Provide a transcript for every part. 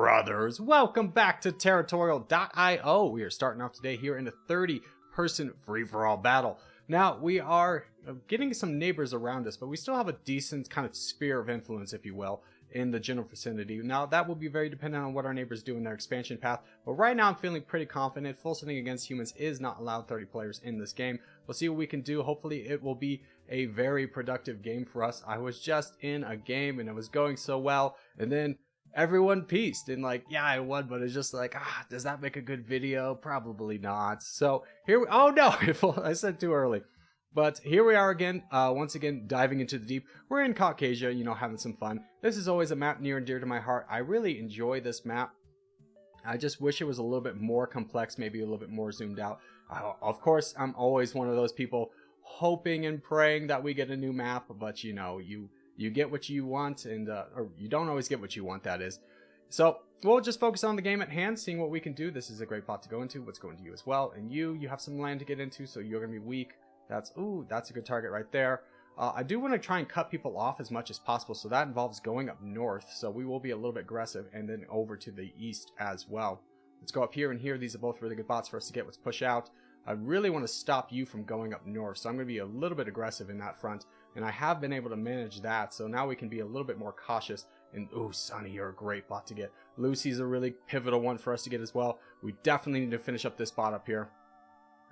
brothers, welcome back to Territorial IO. We are starting off today here in a 30-person free-for-all battle. Now, we are getting some neighbors around us, but we still have a decent kind of sphere of influence, if you will, in the general vicinity. Now, that will be very dependent on what our neighbors do in their expansion path, but right now I'm feeling pretty confident. Full sending against humans is not allowed 30 players in this game. We'll see what we can do. Hopefully, it will be a very productive game for us. I was just in a game and it was going so well, and then everyone pieced and like, yeah, I won, but it's just like, does that make a good video? Probably not. So here we, oh no, I said too early. But here we are again, once again, diving into the deep. We're in Caucasia, you know, having some fun. This is always a map near and dear to my heart. I really enjoy this map. I just wish it was a little bit more complex, maybe a little bit more zoomed out. Of course, I'm always one of those people hoping and praying that we get a new map, but you know, you get what you want, and or you don't always get what you want, that is. So we'll just focus on the game at hand, seeing what we can do. This is a great pot to go into. What's going to you as well, and you have some land to get into, so you're gonna be weak. That's a good target right there. I do want to try and cut people off as much as possible, so that involves going up north, so we will be a little bit aggressive, and then over to the east as well. Let's go up here and here. These are both really good bots for us to get. Let's push out. I really want to stop you from going up north, so I'm going to be a little bit aggressive in that front, and I have been able to manage that, so now we can be a little bit more cautious. And Sonny, you're a great bot to get. Lucy's a really pivotal one for us to get as well. We definitely need to finish up this bot up here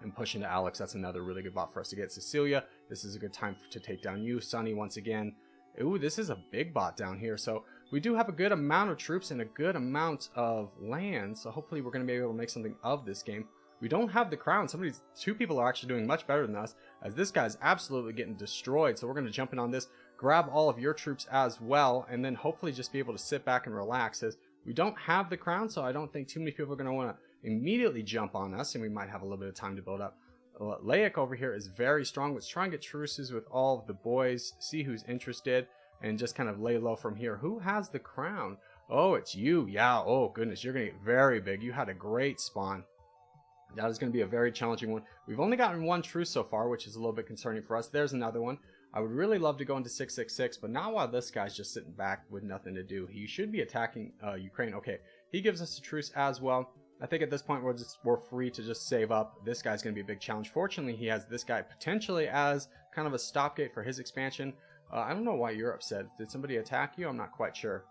and push into Alex. That's another really good bot for us to get. Cecilia, this is a good time to take down you. Sonny once again. This is a big bot down here, so we do have a good amount of troops and a good amount of land, so hopefully we're going to be able to make something of this game. We don't have the crown. Two people are actually doing much better than us, as this guy's absolutely getting destroyed. So we're going to jump in on this, grab all of your troops as well, and then hopefully just be able to sit back and relax, as we don't have the crown, so I don't think too many people are going to want to immediately jump on us, and we might have a little bit of time to build up. Laik over here is very strong. Let's try and get truces with all of the boys, see who's interested, and just kind of lay low from here. Who has the crown? Oh, it's you. Yeah, oh goodness, you're going to get very big. You had a great spawn. That is going to be a very challenging one. We've only gotten one truce so far, which is a little bit concerning for us. There's another one. I would really love to go into 666, but not while this guy's just sitting back with nothing to do. He should be attacking Ukraine. Okay, he gives us a truce as well. I think at this point we're free to just save up. This guy's going to be a big challenge. Fortunately, he has this guy potentially as kind of a stopgate for his expansion. I don't know why you're upset. Did somebody attack you? I'm not quite sure.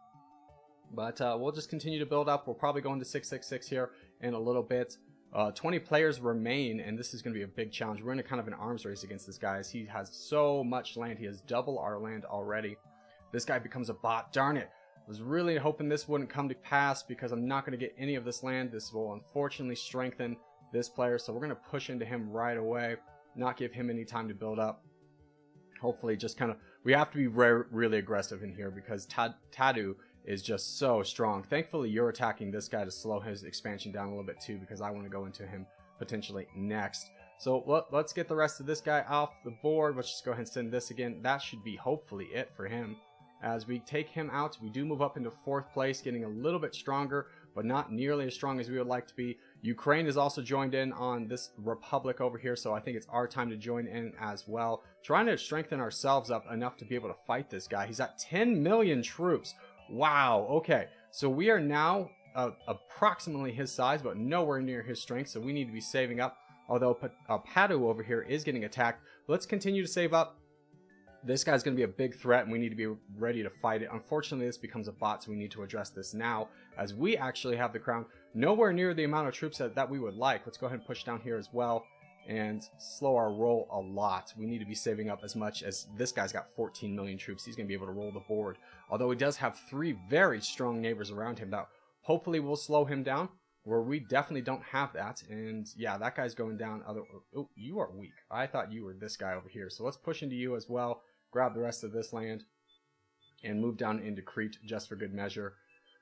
But we'll just continue to build up. We'll probably go into 666 here in a little bit. 20 players remain, and this is going to be a big challenge. We're in a kind of an arms race against this guy, as he has so much land. He has double our land already. This guy becomes a bot. Darn it. I was really hoping this wouldn't come to pass, because I'm not going to get any of this land. This will unfortunately strengthen this player, so we're going to push into him right away, not give him any time to build up. Hopefully just kind of, we have to be really aggressive in here, because Tadu is just so strong. Thankfully, you're attacking this guy to slow his expansion down a little bit too, because I want to go into him potentially next. So let's get the rest of this guy off the board. Let's just go ahead and send this again. That should be hopefully it for him. As we take him out, we do move up into 4th place, getting a little bit stronger, but not nearly as strong as we would like to be. Ukraine is also joined in on this republic over here, so I think it's our time to join in as well. Trying to strengthen ourselves up enough to be able to fight this guy. He's at 10 million troops. Wow, okay, so we are now approximately his size, but nowhere near his strength, so we need to be saving up. Although Padu over here is getting attacked, let's continue to save up. This guy's going to be a big threat, and we need to be ready to fight it. Unfortunately, this becomes a bot, so we need to address this now, as we actually have the crown. Nowhere near the amount of troops that we would like. Let's go ahead and push down here as well, and slow our roll a lot. We need to be saving up as much, as this guy's got 14 million troops. He's going to be able to roll the board. Although he does have 3 very strong neighbors around him that hopefully will slow him down, where we definitely don't have that. And yeah, that guy's going down. Oh, you are weak. I thought you were this guy over here. So let's push into you as well. Grab the rest of this land and move down into Crete just for good measure.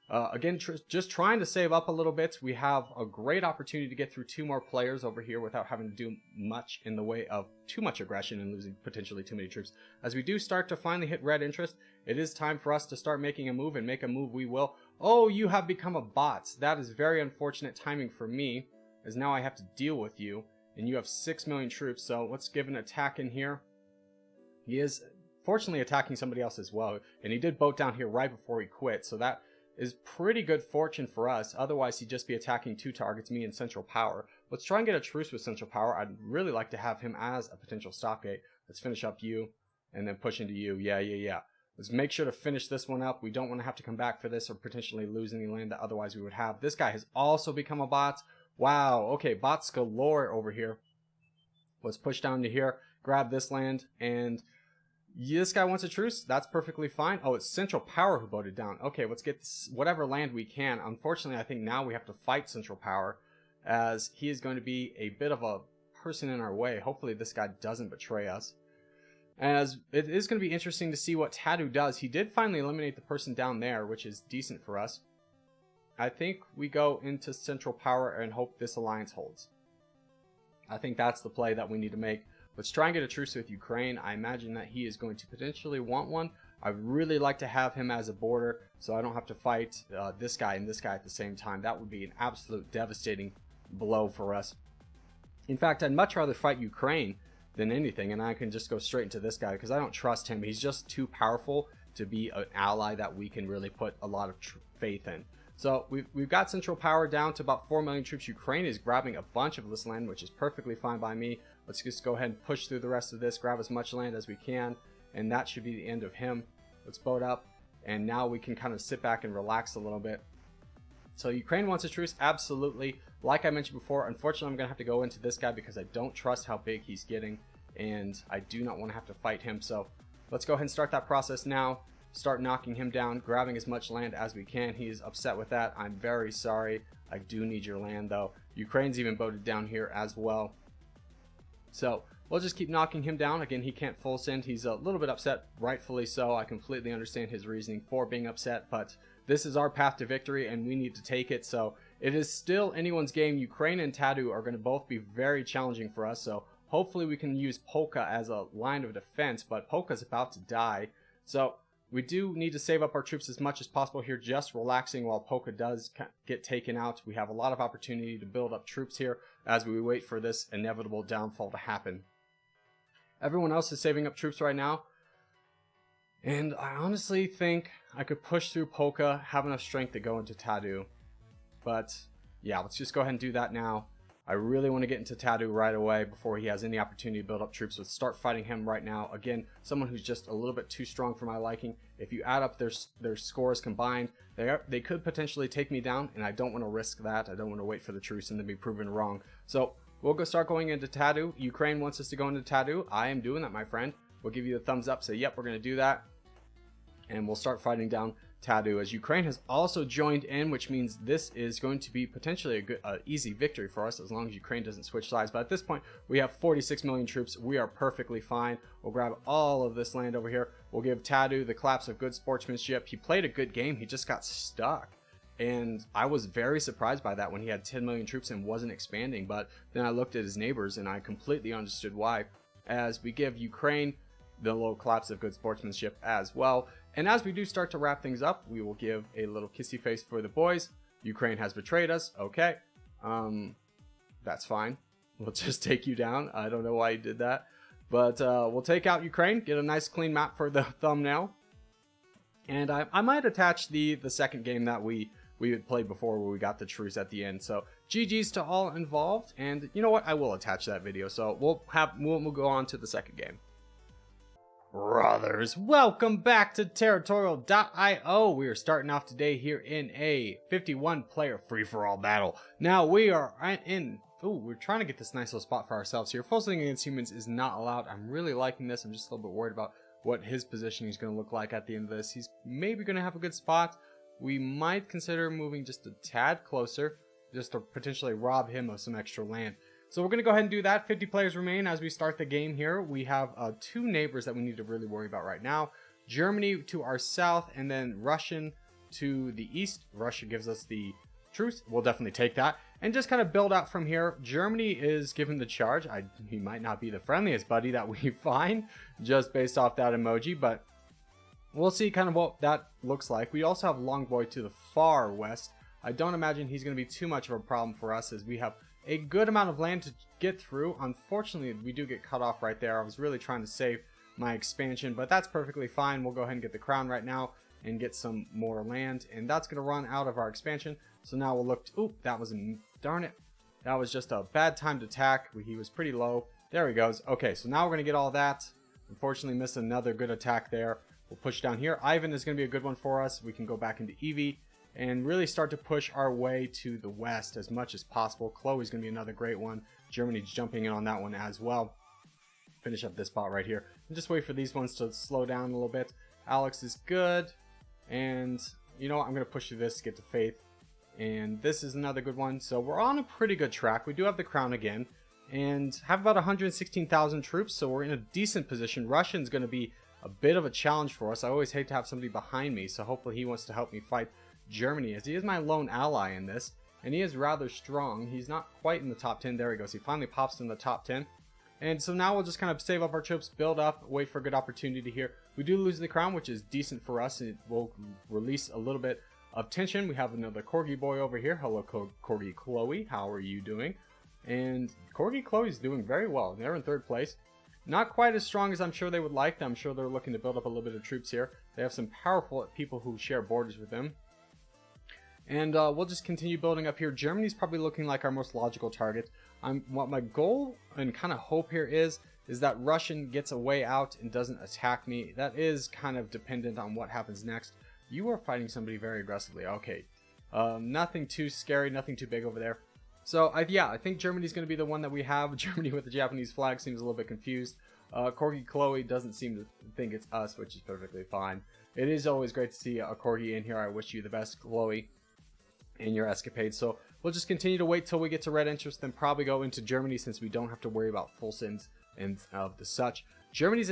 Again, just trying to save up a little bit. We have a great opportunity to get through 2 more players over here without having to do much in the way of too much aggression and losing potentially too many troops. As we do start to finally hit red interest, it is time for us to start making a move, and make a move we will. Oh, you have become a bot. That is very unfortunate timing for me, as now I have to deal with you, and you have 6 million troops, so let's give an attack in here. He is fortunately attacking somebody else as well, and he did boat down here right before he quit, so that is pretty good fortune for us. Otherwise, he'd just be attacking 2 targets, me and Central Power. Let's try and get a truce with Central Power. I'd really like to have him as a potential stopgate. Let's finish up you and then push into you. Yeah. Let's make sure to finish this one up. We don't want to have to come back for this or potentially lose any land that otherwise we would have. This guy has also become a bot. Wow. Okay, bots galore over here. Let's push down to here, grab this land, and this guy wants a truce. That's perfectly fine. Oh, it's Central Power who voted down. Okay, let's get this, whatever land we can. Unfortunately, I think now we have to fight Central Power, as he is going to be a bit of a person in our way. Hopefully this guy doesn't betray us. As it is going to be interesting to see what Tattoo does. He did finally eliminate the person down there, which is decent for us. I think we go into Central Power and hope this alliance holds. I think that's the play that we need to make. Let's try and get a truce with Ukraine. I imagine that he is going to potentially want one. I'd really like to have him as a border so I don't have to fight this guy and this guy at the same time. That would be an absolute devastating blow for us. In fact, I'd much rather fight Ukraine than anything, and I can just go straight into this guy because I don't trust him. He's just too powerful to be an ally that we can really put a lot of faith in. So we've got Central Power down to about 4 million troops. Ukraine is grabbing a bunch of this land, which is perfectly fine by me. Let's just go ahead and push through the rest of this, grab as much land as we can, and that should be the end of him. Let's boat up, and now we can kind of sit back and relax a little bit. So Ukraine wants a truce, absolutely. Like I mentioned before, unfortunately I'm going to have to go into this guy because I don't trust how big he's getting, and I do not want to have to fight him. So let's go ahead and start that process now. Start knocking him down, grabbing as much land as we can. He's upset with that. I'm very sorry. I do need your land though. Ukraine's even voted down here as well. So we'll just keep knocking him down. Again, he can't full send. He's a little bit upset, rightfully so. I completely understand his reasoning for being upset, but this is our path to victory and we need to take it. So it is still anyone's game. Ukraine and Tattoo are going to both be very challenging for us. So hopefully we can use Polka as a line of defense, but Polka's about to die. So we do need to save up our troops as much as possible here, just relaxing while Polka does get taken out. We have a lot of opportunity to build up troops here as we wait for this inevitable downfall to happen. Everyone else is saving up troops right now, and I honestly think I could push through Polka, have enough strength to go into Tattoo. But yeah, let's just go ahead and do that now. I really want to get into Tattoo right away before he has any opportunity to build up troops. Let's start fighting him right now. Again, someone who's just a little bit too strong for my liking. If you add up their scores combined, they could potentially take me down, and I don't want to risk that. I don't want to wait for the truce and then be proven wrong. So we'll start going into Tattoo. Ukraine wants us to go into Tattoo. I am doing that, my friend. We'll give you the thumbs up. Say, yep, we're going to do that. And we'll start fighting down Tattoo, as Ukraine has also joined in, which means this is going to be potentially a good, easy victory for us as long as Ukraine doesn't switch sides. But at this point, we have 46 million troops. We are perfectly fine. We'll grab all of this land over here. We'll give Tattoo the claps of good sportsmanship. He played a good game. He just got stuck. And I was very surprised by that when he had 10 million troops and wasn't expanding. But then I looked at his neighbors and I completely understood why, as we give Ukraine the little claps of good sportsmanship as well. And as we do start to wrap things up, we will give a little kissy face for the boys. Ukraine has betrayed us. Okay. That's fine. We'll just take you down. I don't know why you did that. But we'll take out Ukraine, get a nice clean map for the thumbnail. And I might attach the second game that we had played before where we got the truce at the end. So GG's to all involved. And you know what? I will attach that video. So we'll go on to the second game. Brothers, welcome back to Territorial IO. We are starting off today here in a 51 player free-for-all battle. Now we are we're trying to get this nice little spot for ourselves here. Forcing against humans is not allowed. I'm really liking this. I'm just a little bit worried about what his positioning is going to look like at the end of this. He's maybe going to have a good spot. We might consider moving just a tad closer, just to potentially rob him of some extra land. So we're going to go ahead and do that. 50 players remain as we start the game here. We have 2 neighbors that we need to really worry about right now. Germany to our south, and then Russian to the east. Russia gives us the truce. We'll definitely take that. And just kind of build out from here. Germany is given the charge. He might not be the friendliest buddy that we find, just based off that emoji, but we'll see kind of what that looks like. We also have Longboy to the far west. I don't imagine he's going to be too much of a problem for us, as we have a good amount of land to get through. Unfortunately, we do get cut off right there. I was really trying to save my expansion, but that's perfectly fine. We'll go ahead and get the crown right now. and get some more land, and that's going to run out of our expansion. So now we'll look to, oop, that was darn it, that was just a bad time to attack. He was pretty low. There he goes. Okay, so now we're going to get all that. Unfortunately missed another good attack there. We'll push down here. Ivan is going to be a good one for us. We can go back into Evie and really start to push our way to the west as much as possible. Chloe's going to be another great one. Germany's jumping in on that one as well. Finish up this spot right here and just wait for these ones to slow down a little bit. Alex is good, and you know what, I'm going to push through this to get to Faith, and this is another good one. So we're on a pretty good track. We do have the crown again and have about 116,000 troops, so we're in a decent position. Russian's going to be a bit of a challenge for us. I always hate to have somebody behind me, so hopefully he wants to help me fight Germany, as he is my lone ally in this, and he is rather strong. He's not quite in the top 10. There he goes. He finally pops in the top 10. And so now we'll just kind of save up our troops, build up, wait for a good opportunity here. We do lose the crown, which is decent for us. It will release a little bit of tension. We have another Corgi boy over here. Hello, Corgi Chloe. How are you doing? And Corgi Chloe's doing very well. They're in third place. Not quite as strong as I'm sure they would like. I'm sure they're looking to build up a little bit of troops here. They have some powerful people who share borders with them. And we'll just continue building up here. Germany's probably looking like our most logical target. What my goal and kind of hope here is that Russian gets a way out and doesn't attack me. That is kind of dependent on what happens next. You are fighting somebody very aggressively. Okay. Nothing too scary, nothing too big over there. So, yeah, I think Germany's going to be the one that we have. Germany with the Japanese flag seems a little bit confused. Corgi Chloe doesn't seem to think it's us, which is perfectly fine. It is always great to see a Corgi in here. I wish you the best, Chloe, in your escapade. So we'll just continue to wait till we get to red interest, then probably go into Germany, since we don't have to worry about full sends and the such. Germany's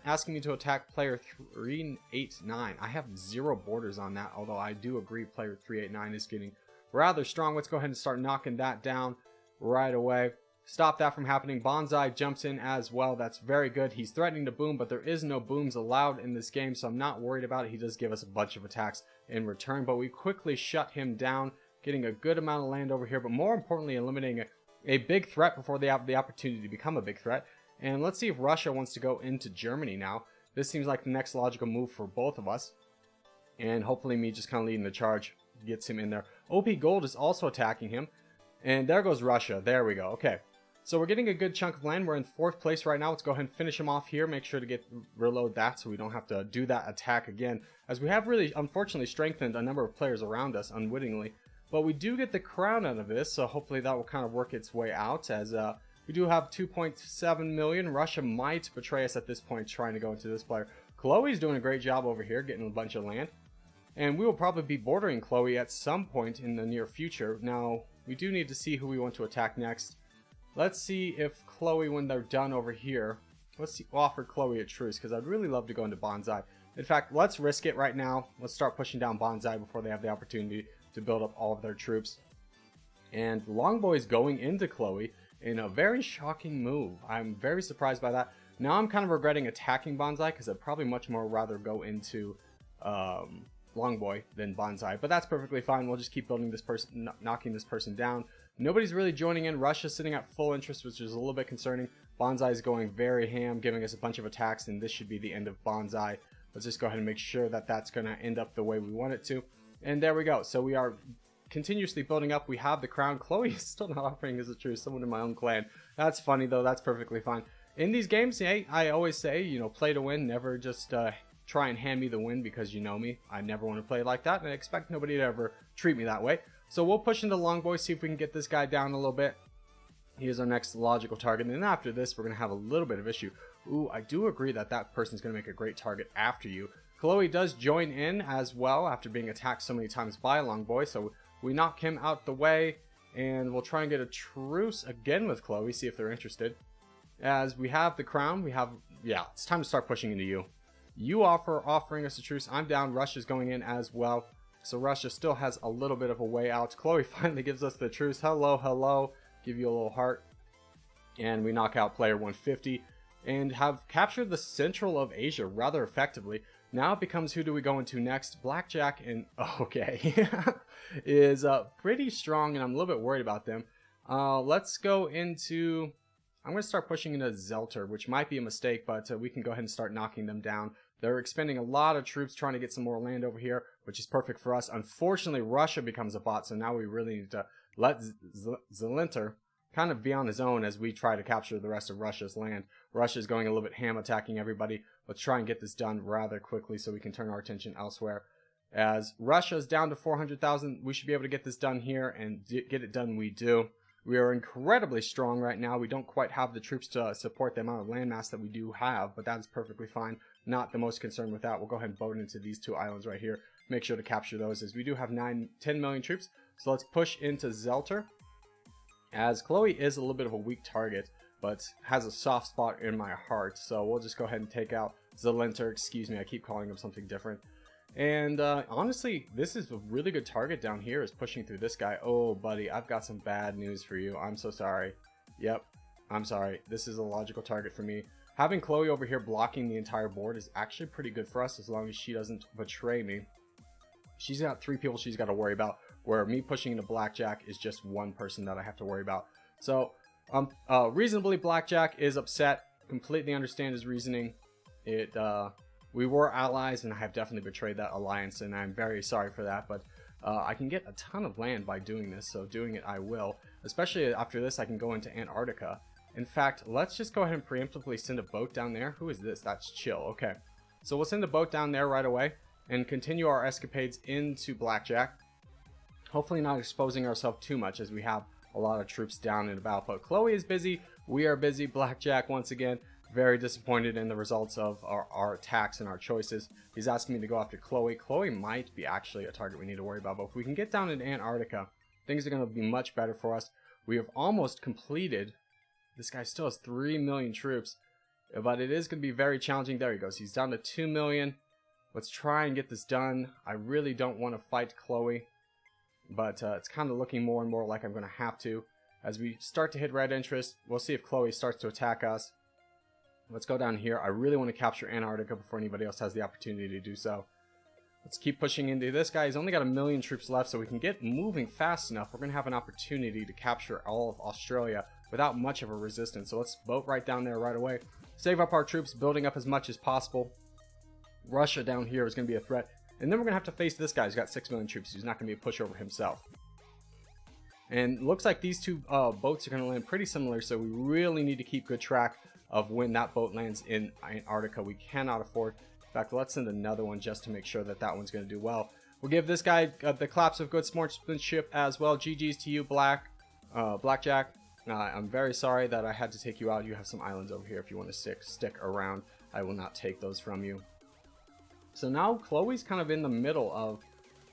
asking me to attack player 389. I have 0 borders on that, although I do agree player 389 is getting rather strong. Let's go ahead and start knocking that down right away. Stop that from happening. Bonsai jumps in as well. That's very good. He's threatening to boom, but there is no booms allowed in this game, so I'm not worried about it. He does give us a bunch of attacks in return, but we quickly shut him down, getting a good amount of land over here, but more importantly, eliminating a big threat before they have the opportunity to become a big threat. And let's see if Russia wants to go into Germany now. This seems like the next logical move for both of us, and hopefully me just kind of leading the charge gets him in there. OP Gold is also attacking him, and there goes Russia. There we go. Okay. So we're getting a good chunk of land. We're in 4th place right now. Let's go ahead and finish him off here. Make sure to reload that so we don't have to do that attack again, as we have really, unfortunately, strengthened a number of players around us unwittingly. But we do get the crown out of this, so hopefully that will kind of work its way out, as we do have 2.7 million. Russia might betray us at this point trying to go into this player. Chloe's doing a great job over here, getting a bunch of land. And we will probably be bordering Chloe at some point in the near future. Now, we do need to see who we want to attack next. Let's see if Chloe, when they're done over here, let's offer Chloe a truce, because I'd really love to go into Bonsai. In fact, let's risk it right now. Let's start pushing down Bonsai before they have the opportunity to build up all of their troops. And Longboy's going into Chloe in a very shocking move. I'm very surprised by that. Now I'm kind of regretting attacking Bonsai, because I'd probably much more rather go into Longboy than Bonsai, but that's perfectly fine. We'll just keep building this person, knocking this person down. Nobody's really joining in. Russia's sitting at full interest, which is a little bit concerning. Bonsai is going very ham, giving us a bunch of attacks, and this should be the end of Bonsai. Let's just go ahead and make sure that that's going to end up the way we want it to. And there we go. So we are continuously building up. We have the crown. Chloe is still not offering us a truce. Someone in my own clan. That's funny, though. That's perfectly fine. In these games, hey, I always say, you know, play to win. Never just try and hand me the win because you know me. I never want to play like that, and I expect nobody to ever treat me that way. So we'll push into Longboy, see if we can get this guy down a little bit. He is our next logical target, and then after this, we're going to have a little bit of issue. Ooh, I do agree that that person's going to make a great target after you. Chloe does join in as well after being attacked so many times by Longboy, so we knock him out the way, and we'll try and get a truce again with Chloe, see if they're interested. As we have the crown, yeah, it's time to start pushing into you. You offering us a truce. I'm down. Russia's going in as well. So Russia still has a little bit of a way out. Chloe finally gives us the truce. Hello, hello. Give you a little heart. And we knock out player 150 and have captured the central of Asia rather effectively. Now it becomes, who do we go into next? Blackjack and, okay, is pretty strong, and I'm a little bit worried about them. Let's go into, I'm going to start pushing into Zelter, which might be a mistake, but we can go ahead and start knocking them down. They're expending a lot of troops trying to get some more land over here, which is perfect for us. Unfortunately, Russia becomes a bot, so now we really need to let Zelinter kind of be on his own as we try to capture the rest of Russia's land. Russia's going a little bit ham attacking everybody. Let's try and get this done rather quickly so we can turn our attention elsewhere. As Russia's down to 400,000, we should be able to get this done here, and get it done we do. We are incredibly strong right now. We don't quite have the troops to support the amount of landmass that we do have, but that is perfectly fine. Not the most concerned with that. We'll go ahead and boat into these two islands right here. Make sure to capture those, as we do have 10 million troops. So let's push into Zelter, as Chloe is a little bit of a weak target, but has a soft spot in my heart. So we'll just go ahead and take out Zelinter. Excuse me, I keep calling him something different. And honestly, this is a really good target down here, is pushing through this guy. Oh, buddy, I've got some bad news for you. I'm so sorry. Yep, I'm sorry. This is a logical target for me. Having Chloe over here blocking the entire board is actually pretty good for us, as long as she doesn't betray me. She's got 3 people she's got to worry about, where me pushing into Blackjack is just 1 person that I have to worry about. So, reasonably, Blackjack is upset. Completely understand his reasoning. We were allies, and I have definitely betrayed that alliance, and I'm very sorry for that, but I can get a ton of land by doing this, so doing it I will. Especially after this, I can go into Antarctica. In fact, let's just go ahead and preemptively send a boat down there. Who is this? That's Chill. Okay. So we'll send a boat down there right away and continue our escapades into Blackjack. Hopefully not exposing ourselves too much, as we have a lot of troops down and about. But Chloe is busy. We are busy. Blackjack, once again, very disappointed in the results of our attacks and our choices. He's asking me to go after Chloe. Chloe might be actually a target we need to worry about. But if we can get down in Antarctica, things are going to be much better for us. We have almost completed. This guy still has 3 million troops, but it is going to be very challenging. There he goes. He's down to 2 million. Let's try and get this done. I really don't want to fight Chloe, but it's kind of looking more and more like I'm going to have to. As we start to hit red interest, we'll see if Chloe starts to attack us. Let's go down here. I really want to capture Antarctica before anybody else has the opportunity to do so. Let's keep pushing into this guy. He's only got 1 million troops left, so we can get moving fast enough. We're going to have an opportunity to capture all of Australia without much of a resistance. So let's boat right down there right away. Save up our troops, building up as much as possible. Russia down here is going to be a threat. And then we're going to have to face this guy who's got 6 million troops. He's not going to be a pushover himself. And looks like these two boats are going to land pretty similar, so we really need to keep good track of when that boat lands in Antarctica. We cannot afford. In fact, let's send another one just to make sure that that one's going to do well. We'll give this guy the claps of good sportsmanship as well. GG's to you, Blackjack. I'm very sorry that I had to take you out. You have some islands over here if you want to stick around. I will not take those from you. So now Chloe's kind of in the middle of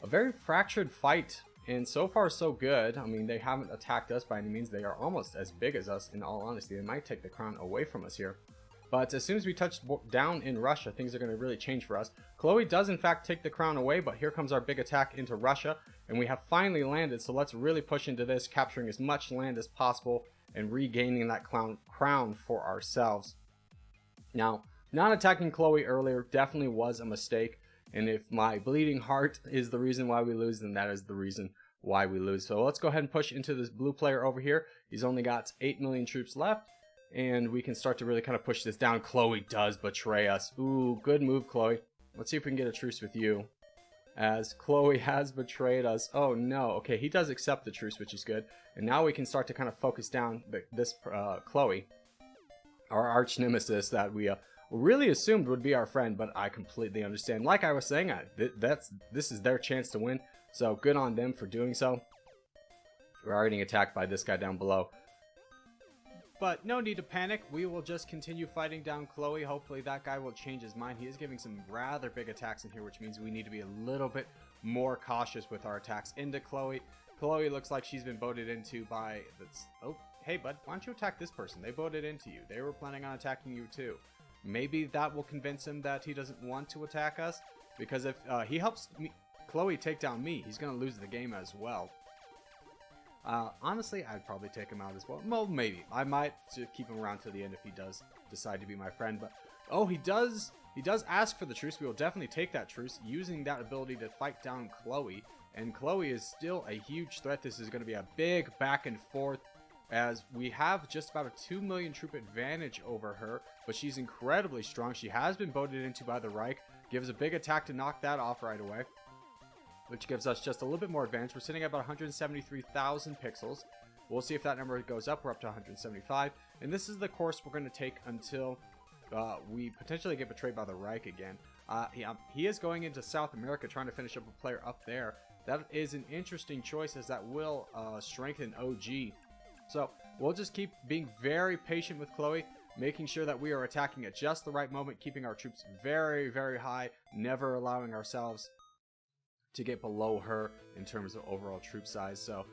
a very fractured fight. And so far, so good. I mean, they haven't attacked us by any means. They are almost as big as us, in all honesty. They might take the crown away from us here. But as soon as we touch down in Russia, things are going to really change for us. Chloe does, in fact, take the crown away, but here comes our big attack into Russia. And we have finally landed, so let's really push into this, capturing as much land as possible and regaining that crown for ourselves. Now, not attacking Chloe earlier definitely was a mistake. And if my bleeding heart is the reason why we lose, then that is the reason why we lose. So let's go ahead and push into this blue player over here. He's only got 8 million troops left. And we can start to really kind of push this down. Chloe does betray us. Ooh, good move, Chloe. Let's see if we can get a truce with you, as Chloe has betrayed us. Oh, no. Okay, he does accept the truce, which is good. And now we can start to kind of focus down this Chloe, our arch nemesis that we really assumed would be our friend, but I completely understand. Like I was saying, this is their chance to win, so good on them for doing so. We're already getting attacked by this guy down below. But no need to panic. We will just continue fighting down Chloe. Hopefully that guy will change his mind. He is giving some rather big attacks in here, which means we need to be a little bit more cautious with our attacks into Chloe. Chloe looks like she's been voted into by... Oh, hey, bud, why don't you attack this person? They voted into you. They were planning on attacking you, too. Maybe that will convince him that he doesn't want to attack us. Because if he helps Chloe take down me, he's going to lose the game as well. Honestly, I'd probably take him out as well. Well, maybe. I might keep him around to the end if he does decide to be my friend. But, oh, he does ask for the truce. We will definitely take that truce, using that ability to fight down Chloe. And Chloe is still a huge threat. This is going to be a big back and forth as we have just about a 2 million troop advantage over her, but she's incredibly strong. She has been voted into by the Reich, gives a big attack to knock that off right away, which gives us just a little bit more advantage. We're sitting at about 173,000 pixels. We'll see if that number goes up. We're up to 175, and this is the course we're going to take until we potentially get betrayed by the Reich again. He is going into South America, trying to finish up a player up there. That is an interesting choice, as that will strengthen OG. So we'll just keep being very patient with Chloe, making sure that we are attacking at just the right moment, keeping our troops very, very high, never allowing ourselves to get below her in terms of overall troop size. So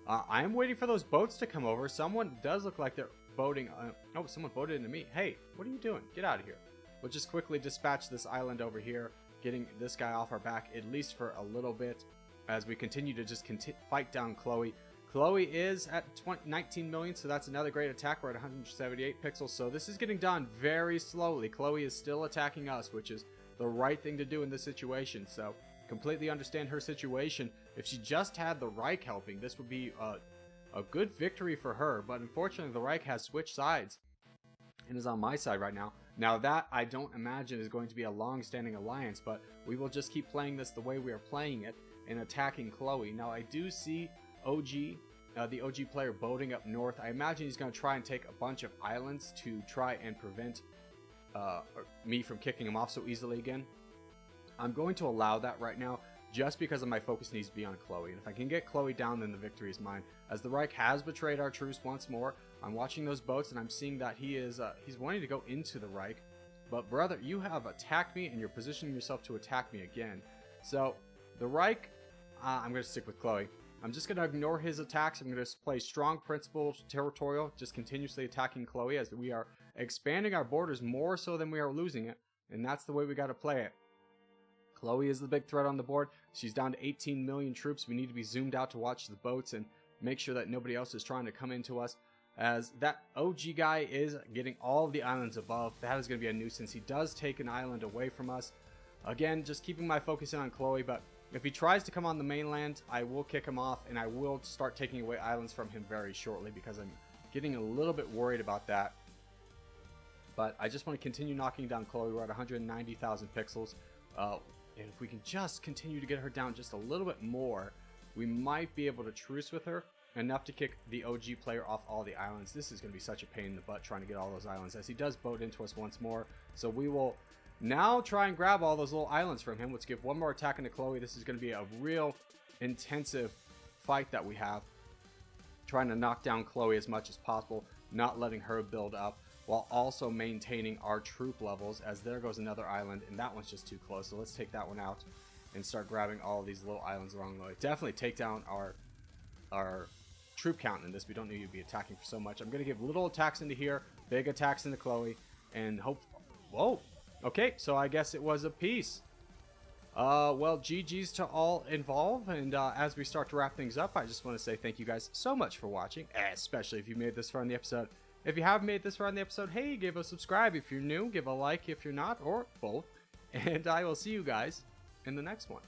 I am waiting for those boats to come over. Someone does look like they're boating. Oh, someone boated into me. Hey, what are you doing? Get out of here. We'll just quickly dispatch this island over here, getting this guy off our back, at least for a little bit, as we continue to just fight down Chloe. Chloe is at 19 million, so that's another great attack. We're at 178 pixels, so this is getting done very slowly. Chloe is still attacking us, which is the right thing to do in this situation, so completely understand her situation. If she just had the Reich helping, this would be a good victory for her, but unfortunately the Reich has switched sides and is on my side right now. Now that I don't imagine is going to be a long-standing alliance, but we will just keep playing this the way we are playing it and attacking Chloe. Now I do see OG, the OG player boating up north. I imagine he's going to try and take a bunch of islands to try and prevent me from kicking him off so easily again. I'm going to allow that right now, just because of my focus needs to be on Chloe. And if I can get Chloe down, then the victory is mine. As the Reich has betrayed our truce once more, I'm watching those boats and I'm seeing that he's wanting to go into the Reich. But brother, you have attacked me and you're positioning yourself to attack me again. So the Reich, I'm going to stick with Chloe. I'm just going to ignore his attacks. I'm going to play strong principles, territorial, just continuously attacking Chloe, as we are expanding our borders more so than we are losing it. And that's the way we got to play it. Chloe is the big threat on the board. She's down to 18 million troops. We need to be zoomed out to watch the boats and make sure that nobody else is trying to come into us, as that OG guy is getting all of the islands above. That is going to be a nuisance. He does take an island away from us. Again, just keeping my focus in on Chloe, but if he tries to come on the mainland, I will kick him off, and I will start taking away islands from him very shortly, because I'm getting a little bit worried about that. But I just want to continue knocking down Chloe. We're at 190,000 pixels. And if we can just continue to get her down just a little bit more, we might be able to truce with her enough to kick the OG player off all the islands. This is going to be such a pain in the butt trying to get all those islands, as he does boat into us once more. So we will now try and grab all those little islands from him. Let's give one more attack into Chloe. This is going to be a real intensive fight that we have, trying to knock down Chloe as much as possible, not letting her build up, while also maintaining our troop levels, as there goes another island, and that one's just too close. So let's take that one out and start grabbing all of these little islands along the way. Definitely take down our troop count in this. We don't need to be attacking for so much. I'm going to give little attacks into here, big attacks into Chloe, and hope... Whoa! Okay, so I guess it was a piece. Well, GG's to all involved, and as we start to wrap things up, I just want to say thank you guys so much for watching, especially if you made this far in the episode. If you haven't made this far in the episode, hey, give a subscribe if you're new, give a like if you're not, or both, and I will see you guys in the next one.